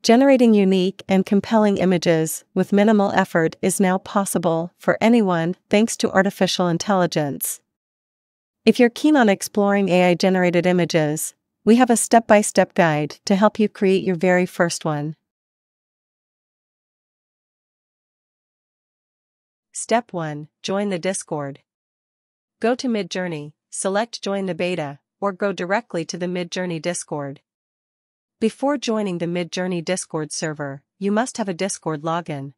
Generating unique and compelling images with minimal effort is now possible for anyone thanks to artificial intelligence. If you're keen on exploring AI-generated images, we have a step-by-step guide to help you create your very first one. Step 1. Join the Discord. Go to Midjourney, select Join the Beta, or go directly to the Midjourney Discord. Before joining the Midjourney Discord server, you must have a Discord login.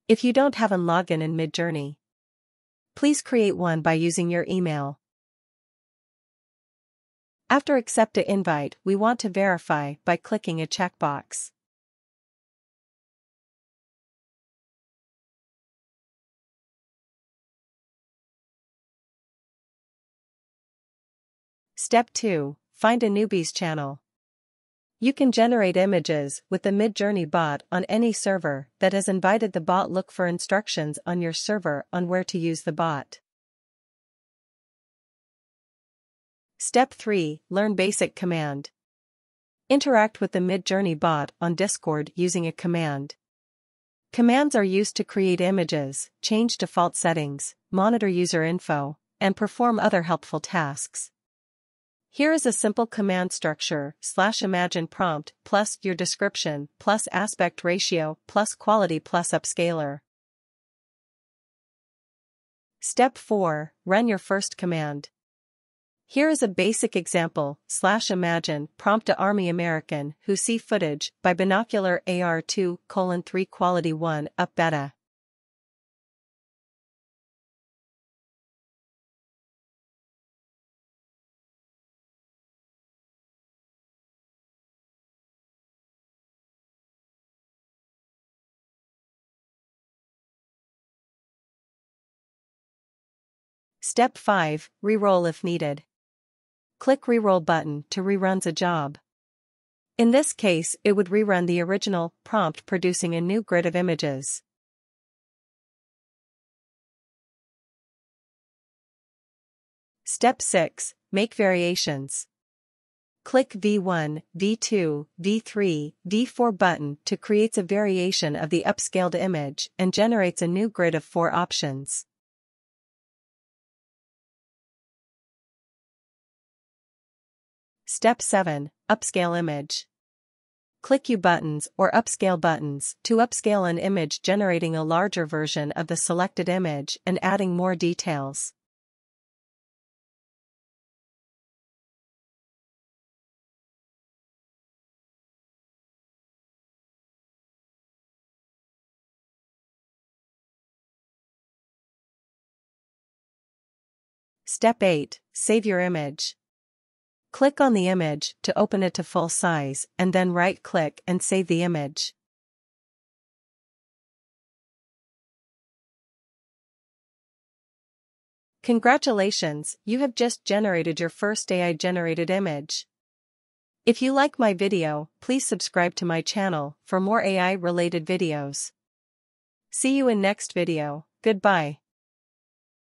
If you don't have a login in Midjourney, please create one by using your email. After accept an invite, we want to verify by clicking a checkbox. Step 2. Find a Newbies channel. You can generate images with the Midjourney bot on any server that has invited the bot. Look for instructions on your server on where to use the bot. Step 3. Learn basic command. Interact with the Midjourney bot on Discord using a command. Commands are used to create images, change default settings, monitor user info, and perform other helpful tasks. Here is a simple command structure: /imagine prompt plus your description plus aspect ratio plus quality plus upscaler. Step 4. Run your first command. Here is a basic example: /imagine prompt to Army American who see footage by binocular AR2:3 quality 1 up beta. Step 5. Reroll if needed. Click Reroll button to rerun a job. In this case, it would rerun the original prompt, producing a new grid of images. Step 6. Make variations. Click V1, V2, V3, V4 button to create a variation of the upscaled image and generates a new grid of 4 options. Step 7. Upscale image. Click U buttons or Upscale buttons to upscale an image, generating a larger version of the selected image and adding more details. Step 8. Save your image. Click on the image to open it to full size and then right-click and save the image. Congratulations, you have just generated your first AI-generated image. If you like my video, please subscribe to my channel for more AI-related videos. See you in next video. Goodbye.